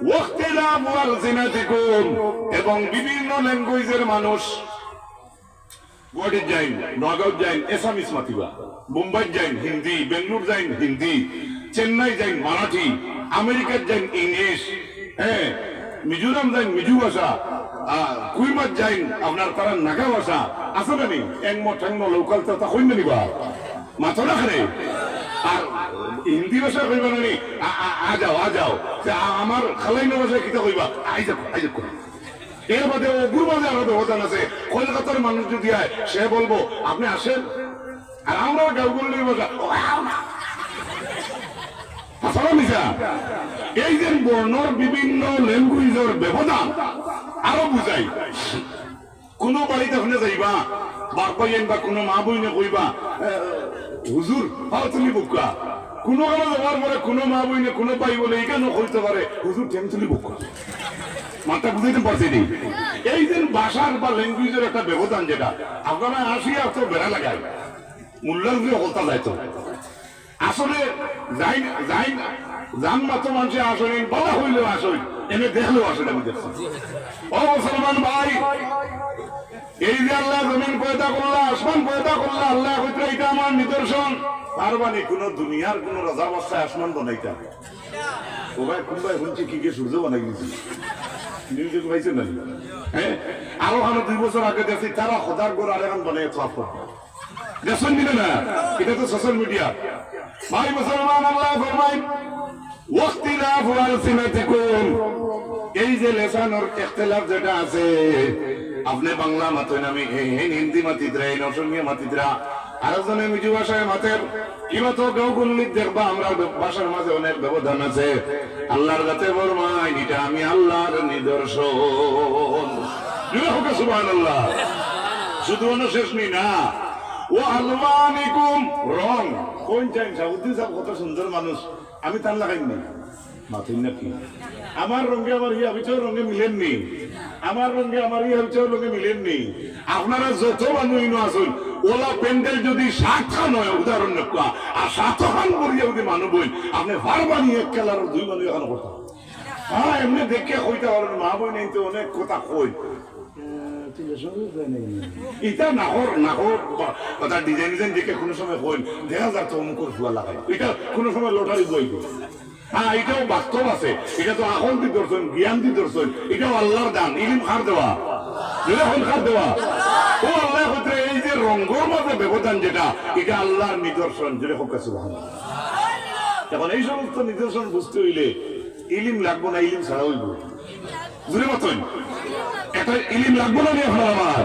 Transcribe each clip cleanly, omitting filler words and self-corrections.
ওয়াখতিলাফু আলসিনাতিকুম, এবং বিভিন্ন ল্যাঙ্গুয়েজের মানুষ গুয়াহাটি যাইন, নগাঁও যাইন এসামিস মাতিবা, মুম্বাই যাইন হিন্দি, বেঙ্গলোর যাইন হিন্দি, চেন্নাই যাইন মারাঠি, আমেরিকার যাইন ইংলিশ, হ্যাঁ মিজোরাম যাইন মিজু ভাষা, কুইমাত যাইন আপনার তারা নাগা ভাষা আছে না নি, এংমো ঠেংমো লোকাল তো তা কইনা নিবা মাথা রাখে। আর হিন্দি ভাষা কইবা না নি, আ যাও আমার খালাইনা ভাষা কিতা কইবা, আই যাও। এর মধ্যে অগুর মাঝে আরো ব্যবধান আছে। কলকাতার মানুষ যদি হয় সে বলবো আপনি আসেন, আর আমরা গাঁওগুলির ভাষা এই যে বর্ণর বিভিন্ন ল্যাঙ্গুয়েজের ব্যবধান আরো বুঝাই। কোন বাড়িতে ওখানে যাইবা বাপ ভাইয়েন বা কোনো মা বইনে কইবা হুজুর তুমি বুকা, কোনো কারণে যাওয়ার পরে কোনো মা বইনে কোনো ভাই বলে এখানে কইতে পারে হুজুর টেনচুলি বুকা, মাথা বুঝাইতে পারছি নি। এই যে ভাষার বা ল্যাঙ্গুয়েজের একটা ব্যবধান, যেটা আপনারা আসি আর তো বেড়া লাগায় মূল্যার দিয়ে হলতা যাইতো আসলে যান মাত্র মানুষে আসেন, বলা হইলেও আসেন, এনে দেখলেও আসেন। আমি দেখছি ও মুসলমান ভাই, এই যে আল্লাহ জমিন পয়দা করলা, আসমান পয়দা করলা, আল্লাহ হইতে এটা আমার নিদর্শন। তার মানে কোন দুনিয়ার কোন রাজা অবস্থায় আসমান বানাইতে হবে। ও ভাই কোনবাই শুনছি কি সূর্য বানাই দিয়েছি, নিউজে পাইছে না? হ্যাঁ, আরো 2 বছর আগে দেখছি তারা খোদার গোড় আর এখন বানাই দেখছেন দিলে না, এটা তো সোশ্যাল মিডিয়া। ভাই মুসলমান, আল্লাহ ফরমায় ওয়াখতিলাফু আলসিনাতিকুম, এই যে লেসানোর ইখতিলাফ যেটা আছে, আপনি বাংলা মাতেন, আমি হিন্দি মাতিদ্রা, অসমিয়া মাতিদ্রা, আরেকজনে মিজু ভাষায় মাতের, কিবা তো গাঁওগুলির দেখবা আমরা ভাষার মাঝে অনেক ব্যবধান আছে। আল্লাহর কাছে ফরমায় এটা আমি আল্লাহর নিদর্শন। সুবহানাল্লাহ। শুধু শেষ নি না, ও আলওয়ানিকুম, রং কোন চাই সাউদ্দিন সাহেব কত সুন্দর মানুষ, আমি তার লাগাইনি মাথিন নাকি আমার রঙে আমার ইয়া বিচার রঙে মিলেননি, আমার রঙে আমার ইয়া বিচার রঙে মিলেননি। আপনারা যত মানুষ আসুন, ওলা প্যান্ডেল যদি 7 খান হয় উদাহরণ নেওয়া, আর 7 খান করিয়া যদি মানুষ বই আপনি বারবারই এক খেলার 2 মানুষ এখন কথা। হ্যাঁ, এমনি দেখে কইতে পারেন মা বই নেই তো অনেক কথা কই, এটা নাহর কথা ডিজাইন দেখে কোনো সময় কইন দেখা যাচ্ছে অমুকর ফুয়া লাগাই, এটা কোনো সময় লটারি বই। হ্যাঁ, এটাও বাস্তব আছে, এটা তো আকল দি দর্শন, জ্ঞান দি দর্শন, এটাও আল্লাহর দান। ইলিম খার দেওয়া, খার দেওয়া ও আল্লাহ হতে। এই যে রঙ্গর মাঝে ব্যবধান যেটা, এটা আল্লাহর নিদর্শন, যেটা হোক কাছে ভালো। এখন এই সমস্ত নিদর্শন বুঝতে হইলে ইলিম লাগবো না, ইলিম ছাড়া হইব জুড়ে মতন একটা ইলিম লাগবো না। আমার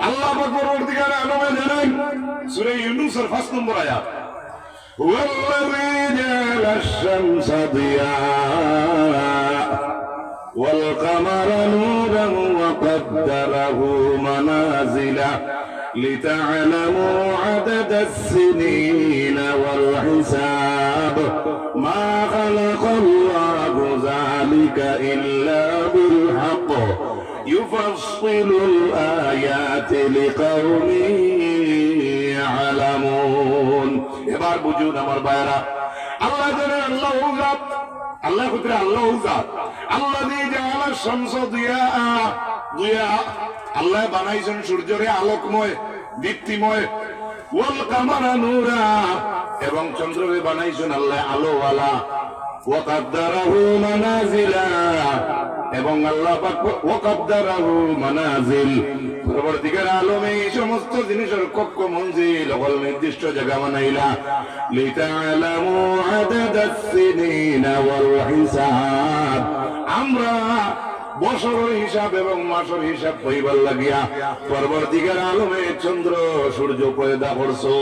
আল্লাহ পরবর্তীকার আলমে জানেন সূরা ইউনূসের 5 নম্বর আয়াত, ওয়াল্লাযী জাআলা আশ-শামসা দিয়াআ ওয়াল কামারা নূরান ওয়া কদ্দারাহু মানাযিলা লিতা'লামু আদাদাস সিনিনা ওয়াল হিসাব মা খালাকাল্লাহু যালিকা ইল্লা বিল হক ইউফাসসিলুল আয়াতি লিকাওমিন ইয়ালামুন। এবার বুঝুন আমার ভাইরা, আল্লাহ জানেন আল্লাহ জাত, আল্লাহ কতরে আল্লাহ জাত, আল্লাযী জাআলা শামসা দিয়াআ, আল্লাহ বানাইছেন সূর্যরে আলোকময় দীপ্তিময়, ওয়াল কামারা নূরা, এবং চন্দ্ররে বানাইছেন আল্লাহ আলোওয়ালা, ওয়া কদ্দারাহু মানাজিলা, এবং আল্লাহ পাক ওয়া কদ্দারাহু মানাজিল, পরবর্তীকার আলমে এই সমস্ত জিনিসের কক্ষ মঞ্জিল সকল নির্দিষ্ট জায়গা বানাইলা, লিতা'লামু আদাদাস সিনিনা ওয়াল হিসাব, আমরা বছরের হিসাব এবং মাসের হিসাব কইবার লাগিয়া পরবর্তীকার আলমে চন্দ্র সূর্য পয়দা করছো।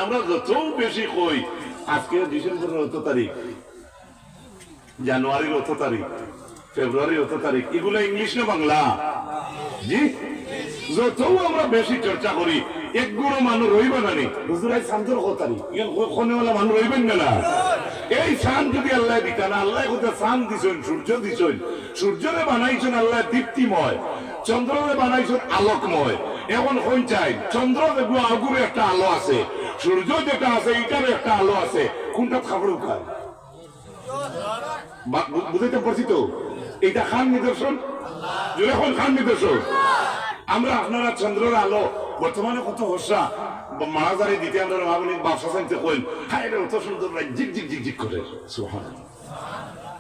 আমরা যত বেশি কই আজকে ডিসেম্বরের 8 তারিখ, জানুয়ারির 8 তারিখ, ফেব্রুয়ারির 8 তারিখ, এগুলো ইংলিশ না বাংলা? জি, যত আমরা বেশি চর্চা করি এক গুণ মানুষ রইবে না নি। হুজুরাই শান্তর 8 তারিখ, কোনেওয়ালা মানুষ রইবেন না। এই চাঁদ যদি আল্লাহ দিতা না, আল্লাহ কোথায় চাঁদ দিছেন, সূর্য দিছেন, সূর্যরে বানাইছেন আল্লাহ দীপ্তিময়, চন্দ্ররে বানাইছেন আলোকময়। এখন কোন চাই চন্দ্র দেখবো আগুরে একটা আলো আছে, সূর্য যেটা আছে এটার একটা আলো আছে, কোনটা খাবার খায়? বুঝাইতে পারছি তো? এটা খান নিদর্শন, যখন খান নিদর্শন। আমরা আপনারা চন্দ্রের আলো বর্তমানে কত হর্ষা মারাজারি দিতে আমরা মামনি ব্যবসা চাইতে কইল, হ্যাঁ এটা অত সুন্দর ঝিক ঝিক ঝিক ঝিক করে, সুবহানাল্লাহ।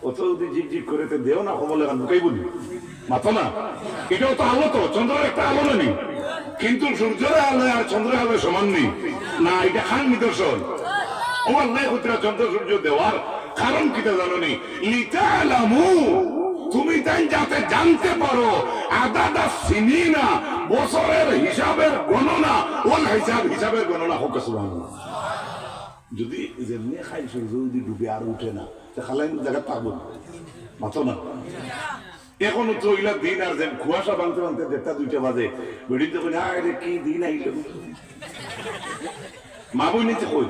অত যদি ঝিক ঝিক করে দেও না কবলে বুকাই বলি মাথা না, এটাও তো আলো, তো চন্দ্রের একটা আলো নেই, কিন্তু সূর্যের আলো আর চন্দ্রের আলো সমান নেই না, এটা খান নিদর্শন। ও আল্লাহ কইরা চন্দ্র সূর্য দেওয়ার কারণ কিটা জানো নি? লিতালামু, তুমি তাই যাতে জানতে পারো, আদাদা সিনিনা, বছরের হিসাবের গণনা, ওল হিসাবের গণনা হোক। সুবহানাল্লাহ। যদি যেমনি খাই সূর্য যদি ডুবে আর উঠে না, খালাই জায়গা পাবো মাথো না। এখন তো ওইলা দিন আর যেন কুয়াশা ভাঙতে ভাঙতে 1:30-2টা বাজে, বেড়ি তো কি দিন আইল মা বই নিতে কই।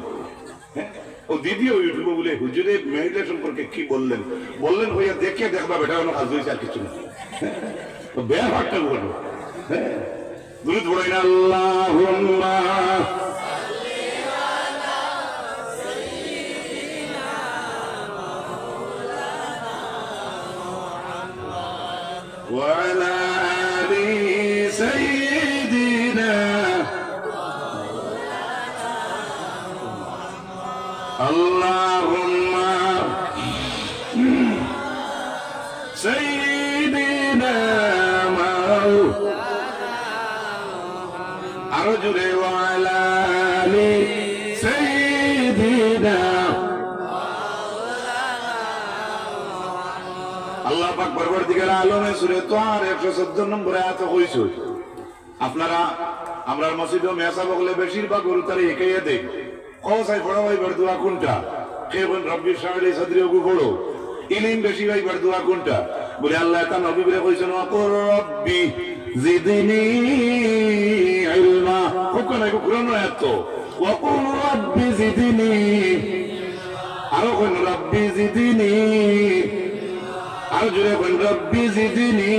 হ্যাঁ, ও দিদি ওই উঠবো বলে হুজুরে মহিলা সম্পর্কে কি বললেন হইয়া দেখে দেখবা বেটা কোনো কাজ হয়েছে আর কিছু না, বেয়া ভাগটা বলবো। হ্যাঁ, দুরূদ পড়াই না, আল্লাহুম্মা وعلى آل سيدنا اللهم سيدنا أرجو وعلى آل سيدنا আল্লাহ পাক পরবর্তীকার আলমে সূরা তার 114 নম্বরে আয়াত কইছে। আপনারা আমরা মসজিদে মেসাব বলে বেশিরভাগ গরু তারে একাইয়া দেই, কওসাই পড়া ভাই বরদুয়া কোনটা, কেবল রব্বি শাহলি সদরি ওগু পড়ো, ইলম বেশি ভাই বরদুয়া কোনটা বলে আল্লাহ তা নবী বলে কইছেন, ওয়াকুর রব্বি জিদনি ইলমা। কোন কোরআন আয়াত তো, ওয়াকুর রব্বি জিদনি, আর কোন রব্বি জিদনি, আর জুড়ে কোন রব্বি জিদনি।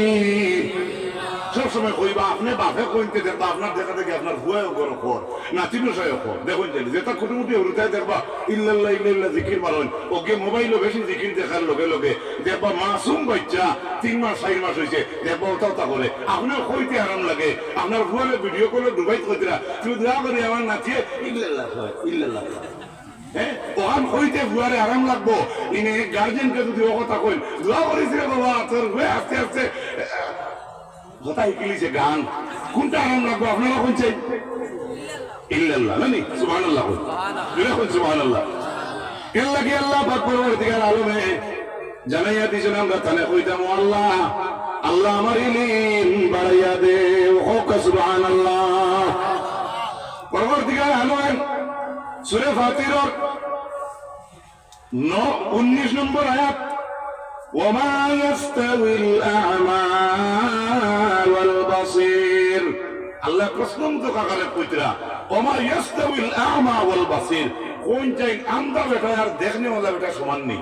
সবসময় কইবা আপনি বাপে কইতে দেখবা, আপনার দেখা দেখে আপনার হুয়াও করো কর, নাতিনো সায়ও কর। দেখুন জানি যেটা কুটুমুটি হরুতায় দেখবা ইল্লাল্লাহ ইল্লাল্লাহ জিকির মারন, ওকে মোবাইলও বেশি জিকির দেখার লগে লগে দেখবা মাসুম বাচ্চা 3 মাস 4 মাস হয়েছে দেখবা ওটাও তা করে। আপনার কইতে আরাম লাগে, আপনার হুয়ালে ভিডিও কলে ডুবাই কইতরা, তুমি দোয়া করে আমার নাতিয়ে ইল্লাল্লাহ ইল্লাল্লাহ। হ্যাঁ, ওখান হইতে বুয়ারে আরাম লাগবো, ইনি গার্জেনকে যদি ও কথা কইন দোয়া করেছে বাবা তোর হয়ে আস্তে আস্তে কথা ইকিলিছে গান, কোনটা আরাম লাগবো আপনারা কইছে ইল্লাল্লাহ নানি সুবহানাল্লাহ কই, যখন সুবহানাল্লাহ ইল্লা কি আল্লাহ পাক পরবর্তীকার আলমে জানাইয়া দিছেন। আমরা তানে কইতাম আল্লাহ আল্লাহ আমার ইলম বাড়াইয়া দে, হোক সুবহানাল্লাহ। পরবর্তীকার আলমে সূরা ফাতির 19 নম্বর আয়াত, ওয়ামা ইয়াস্তাউিল আ'মা ওয়াল বাসীর। আল্লাহ প্রশ্ন তো কাকালে কইতরা, ওয়ামা ইয়াস্তাউিল আ'মা ওয়াল বাসীর, কোন চাই আন্ধা বেটা আর দেখনে ওয়ালা বেটা সমান নেই।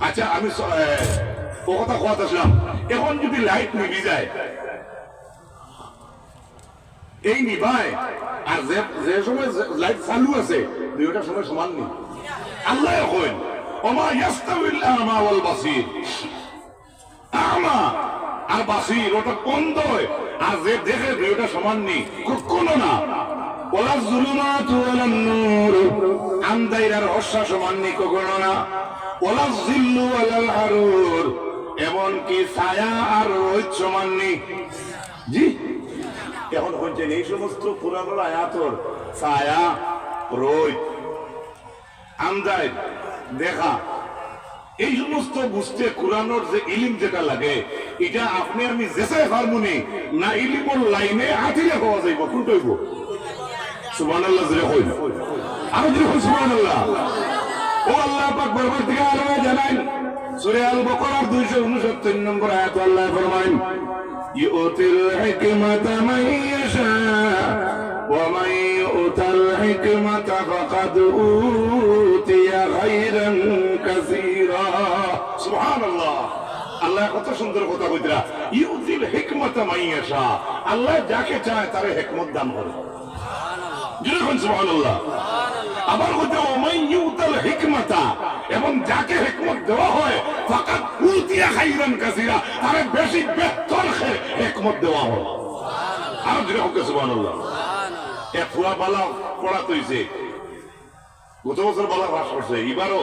আচ্ছা আমি ও কথা আসলাম, এখন যদি লাইট নিভি যায় এই নিভায় আর যে সময় লাইট চালু আছে দুইটা সময় সমান নেই। আল্লাহ কইন ওমা ইয়াস্তাউিল আ'মা ওয়াল বাসীর, আ'মা আর বাসীর ওটা অন্ধ আর যে দেখে দুইটা সমান নেই কখনো না। ওয়ালা যুলুমাতু ওয়ালান নূর, আন্ধার আর রহস্য সমান নেই কখনো না। ওয়ালা যিল্লু ওয়ালাল হারুর, এমন কি ছায়া আর রোদ সমান নেই। জি এখন হচ্ছে এই সমস্ত পুরানোর আয়াতর ছায়া রোদ আন্দাজ দেখা এই সমস্ত বুঝতে কোরআনের যে ইলিম যেটা লাগে এটা আপনি আমি যেসাই হারমোনি না ইলিমর লাইনে আতিলে হওয়া যাইব কোনটা হইব? সুবহানাল্লাহ জোরে কই, আর জোরে কই সুবহানাল্লাহ। ও আল্লাহ পাক বরকত থেকে আলাদা জানাই সূরা আল বাকারার 269 নম্বর আয়াত আল্লাহ ফরমায়, ইউতিল হিকমাতা মান ইয়াশা ওয়া মান ইউতাল হিকমাতা ফাকাদ উতিয়া খায়রান কাসীরা। সুবহানাল্লাহ। আল্লাহ কত সুন্দর কথা কইতরা, ইউতিল হিকমাতা মাইয়াশা, আল্লাহ যাকে চায় তারে হিকমত দান করে। যেরকম সুবহানাল্লাহ। আবার কইতে ওমাই ইউতাল হিকমাতা, এবং যাকে হিকমত দেওয়া হয় ফাকাত উতিয়া খাইরান কাসীরা, তারে বেশি বেহতর হিকমত দেওয়া হয়। আর যেরকম সুবহানাল্লাহ। এক ফুয়া বালা পড়া তৈছে, গত বছর বালা পাস করছে, এবারও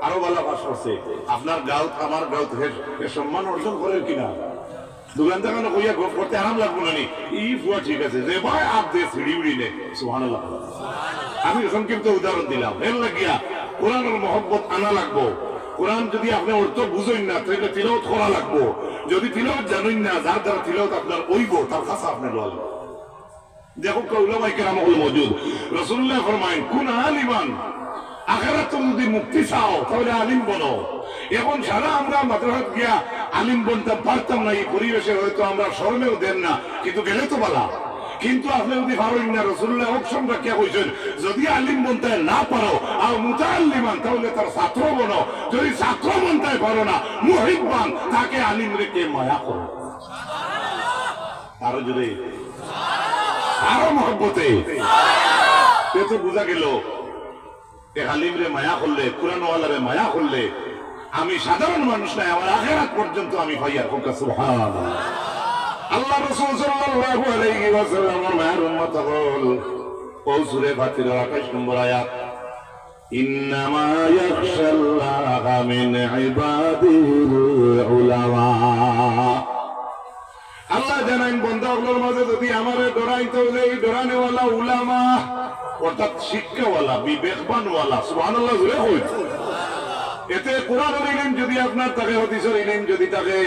আরো বালা পাস করছে। আপনার গাঁত আমার গাঁত সম্মান অর্জন করেন কিনা? দোকান দেখানো কইয়া করতে আরাম লাগবো না। ই ফুয়া ঠিক আছে যে ভাই আপ দিয়ে সিঁড়ি উড়ি নে। সুবহানাল্লাহ। আমি সংক্ষিপ্ত উদাহরণ দিলাম। এর লাগিয়া কোরআনের মহব্বত আনা লাগবো। কোরআন যদি আপনি অর্থ বুঝেন না তাহলে তিলাওয়াত করা লাগবো। যদি তিলাওয়াত জানেন না, যার দ্বারা তিলাওয়াত আপনার ওইব, তার কাছে আপনি লওয়া লাগবে। দেখো উলামায়ে কেরাম হল মওজুদ। রাসূলুল্লাহ ফরমায়েন কুন আলিমান, আখিরাত যদি মুক্তি চাও তাহলে আলিম বনো। এখন সারা আমরা মাদ্রাসাত গিয়া আলিম বনতে পারতাম না, এই পরিবেশে হয়তো আমরা শরমেও দেন না, কিন্তু গেলে তো বালা। কিন্তু আপনি যদি পারেন না, রাসূলুল্লাহ অপশন রাখিয়া কইছেন যদি আলিম বনতে না পারো আর মুতাআল্লিমান, তাহলে তার ছাত্র বনো। যদি ছাত্র বনতে পারো না, মুহিব্বান, তাকে আলিম রেখে মায়া করো। আরো যদি আরো মহব্বতে তো বোঝা গেল আলিমরে মায়া করলে, কুরআনওয়ালারে মায়া করলে আমি সাধারণ মানুষ নাই, আমার আখিরাত পর্যন্ত আমি পাইয়া। সুবহানাল্লাহ। আল্লাহ রাসূল সাল্লাল্লাহু আলাইহি ওয়াসাল্লামের মায়ের উম্মত হল ও সূরা ফাতিহার 28 নম্বর আয়াত, ইন্নামা ইয়াখশাল্লাহা মিন ইবাদিল উলামা। আল্লাহ জানেন বন্দাগুলোর মাঝে যদি আমারে ডরাইতে হলে এই ডরানেওয়ালা উলামা, অর্থাৎ শিক্ষাওয়ালা, বিবেকবানওয়ালা। সুবহানাল্লাহ। জোরে কই। এতে কোরআনের ইলম যদি আপনার থাকে, হাদিসের ইলম যদি থাকে,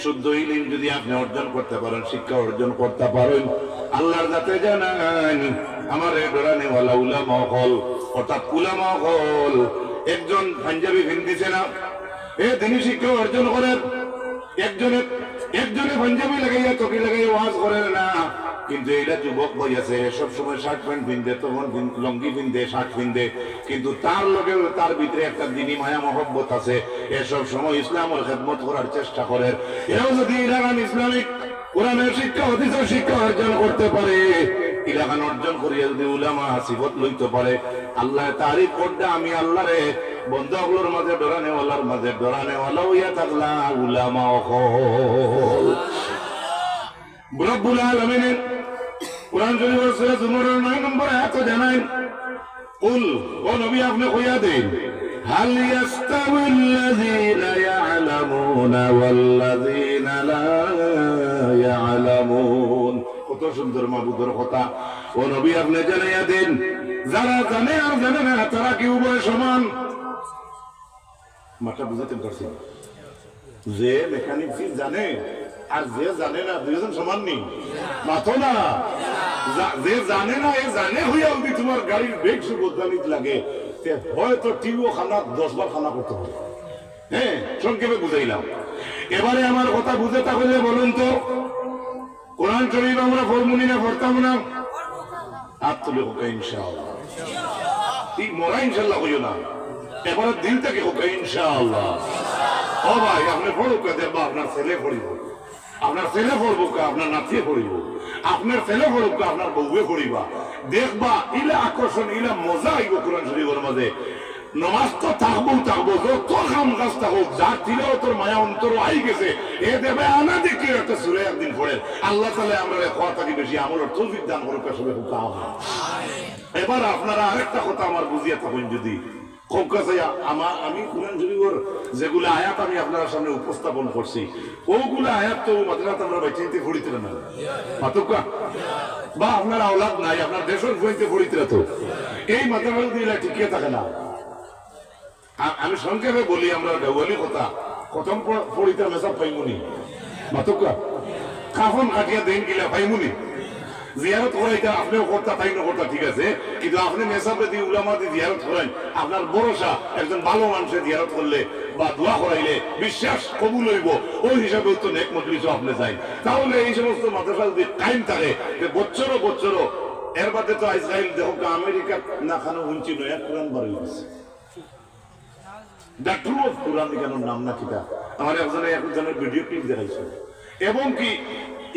শুদ্ধ ইলম যদি আপনি অর্জন করতে পারেন, শিক্ষা অর্জন করতে পারেন, আল্লাহর যাতে জানান আমার এই ডরানেওয়ালা উলামা হল, অর্থাৎ উলামা হল একজন পাঞ্জাবি ভিন্দিছে না, তিনি শিক্ষা অর্জন করেন। একজনে পাঞ্জাবি লাগাইয়া টকি লাগাইয়া ওয়াজ করেন না, কিন্তু এইটা যুবক বই আছে সবসময় শার্ট প্যান্ট পিনতে, তখন লঙ্গি পিনতে, শার্ট পিনতে, কিন্তু তার লগে তার ভিতরে একটা দিনী মায়া মহব্বত আছে, এসব সময় ইসলামের খেদমত করার চেষ্টা করে। এও যদি ইলাকান ইসলামিক কোরআনের শিক্ষা, হাদিসের শিক্ষা অর্জন করতে পারে, ইলাকান অর্জন করিয়া যদি উলামা সিফত লইতে পারে, আল্লাহ তারিফ করতে আমি আল্লাহরে বন্দাগুলোর মাঝে ডরানেওয়ালার মাঝে ডরানেওয়ালা হইয়া থাকলা উলামা হল। রব্বুল আলামিন কুরআন শরীফের সূরা জুমারের 9 নম্বর আয়াতে জানান, কুল, ও নবী আপনি কইয়া দেন, হাল ইয়াস্তাউিল্লাযীনা ইয়া'লামুনা ওয়াল্লাযীনা লা ইয়া'লামুন। কত সুন্দর মাবুদের কথা। ও নবী আপনি জানাইয়া দেন, যারা জানে আর জানে না তারা কি উভয় সমান? মাথা বুঝাতে পারছি? যে মেকানিক জানে আর যে জানে না, দুইজন সমান নেই। মাথো না, যে জানে না এ জানে হইয়া যদি তোমার গাড়ির ব্রেক শু বদলানিতে লাগে, হয়তো টিউও খানা 10 বার খানা করতে হবে। হ্যাঁ, সংক্ষেপে বুঝাইলাম। এবারে আমার কথা বুঝে তাহলে বলুন তো, কোরআন শরীফ আমরা পড়মুনি না পড়তাম না? হাত তুলে হোক ইনশাআল্লাহ। ঠিক মরা ইনশাআল্লাহ হইও না, এবারে দিল থেকে হোক ইনশাআল্লাহ। ও ভাই আপনি পড়ুক, দেখবা আপনার ছেলে পড়িব, আপনার ছেলে পড়বো, আপনার নাতিয়ে পড়িব, আপনার ছেলে পড়ুক, আপনার বউয়ে পড়িবা, দেখবা ইলা আকর্ষণ, ইলা মজা আইব কোরআন শরীফের মাঝে। নমাজ তো থাকবো যত কাম কাজ থাকুক, যার তিলেও তোর মায়া অন্তর আই গেছে, এ দেবে আনা দেখি একটা সুরে একদিন পড়ে। আল্লাহ তাআলা আমরা কথা থাকি বেশি আমল তৌফিক দান করুক। আসলে এবার আপনারা আরেকটা কথা আমার বুঝিয়ে থাকুন, যদি আমি কোরআন শরীফের যেগুলো আয়াত আমি আপনার সামনে উপস্থাপন করছি, ওগুলো আয়াত তো মাদ্রাসাত আমরা বাইতে পড়িতে না, মাতুকা বা আপনার আওলাদ নাই, আপনার দেশের বইতে পড়িতে তো এই মাদ্রাসা দিলে ঠিকই থাকে না। আমি সংক্ষেপে বলি, আমরা দেওয়ালি কথা প্রথম পড়িতে মেসাব পাইমুনি, মাতুকা কাফন কাটিয়া দেন গিলা পাইমুনি, জিয়ারত করাইতে আপনিও করতা তাই না করতা, ঠিক আছে, কিন্তু আপনি মেসাবে দিয়ে উলামা দিয়ে জিয়ারত করেন, আপনার ভরসা একজন ভালো মানুষের জিয়ারত করলে বা দোয়া করাইলে বিশ্বাস কবুল হইব, ওই হিসাবে তো নেক মজলিসও আপনি যাই। তাহলে এই সমস্ত মাদ্রাসা যদি কায়েম থাকে বছরও এর বাদে তো ইসরায়েল দেখো আমেরিকা না খানো হুঁচি নয়, কোরআন বার হয়ে গেছে। দ্য ট্রু অফ কোরআন এখানের নাম না কিতা আমার একজনে একজনের ভিডিও ক্লিপ দেখাইছে এবং কি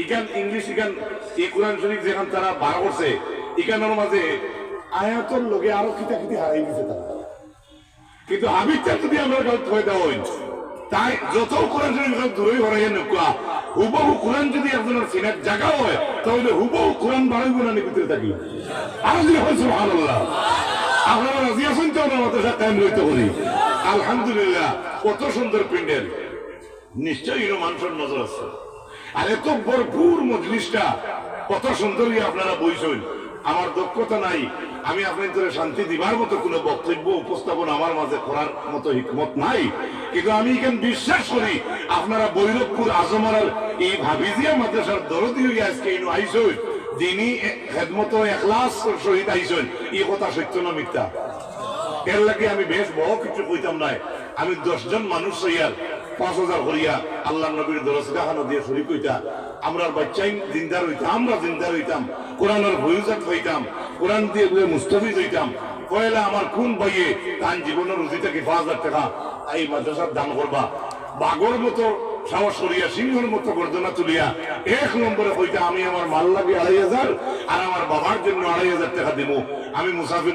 ইখান ইংলিশ ইখান এই কোরআন শরীফ যেখান তারা বার করছে ইখানের মাঝে আয়াতর লগে আরো কিতা কিতা হারাই দিছে তারা কিন্তু আবিরটা যদি আমরা হয়ে দেওয়া হয় তাই যত কোরআন শরীফ দূরেই হরাইয়া নকুয়া হুবহু কোরআন যদি একজনের সিনার জায়গা হয় তাহলে হুবহু কোরআন বাড়াইব না ভিতরে থাকি আর যদি হয় সুবহানাল্লাহ আপনারা রাজি আছেন তো আমরা মাদ্রাসা কায়েম রইতে করি আলহামদুলিল্লাহ কত সুন্দর প্যান্ডেল নিশ্চয়ই মানুষের নজর আছে আর এত ভরপুর মজলিসটা কত সুন্দর আপনারা বইছেন আমার দক্ষতা নাই আমি আপনাদের শান্তি দিবার মতো কোনো বক্তব্য উপস্থাপন আমার মাঝে করার মতো হিকমত নাই কিন্তু আমি এখানে বিশ্বাস করি আপনারা বৈরবপুর আজমারার এই ভাবিজিয়া মাদ্রাসার দরদি হইয়া আজকে এই আইসন যিনি খেদমত এখলাস সহিত আইসন এই কথা সত্য না মিথ্যা এর লাগে আমি বেশ বড় কিছু কইতাম নাই আমি 10 জন মানুষ হইয়ার 5000 করিয়া আল্লাহ নবীর দরজগাহ দিয়ে শরীক হইতা আমরার বাচ্চাই জিন্দার হইতাম আমরা জিন্দার হইতাম কোরআনের ভয়জাত হইতাম কোরআন দিয়ে মুস্তাফিজ হইতাম পয়লা আমার কোন ভাইয়ে তার জীবনের রুজিটাকে 5000 টাকা এই মাদ্রাসার দান করবা বাগর মতো সাহস করিয়া সিংহের মতো গর্দনা তুলিয়া 1 নম্বরে হইতা আমি আমার মাল লাগে 2500 আর আমার বাবার জন্য 2500 টাকা দিব আমি মুসাফির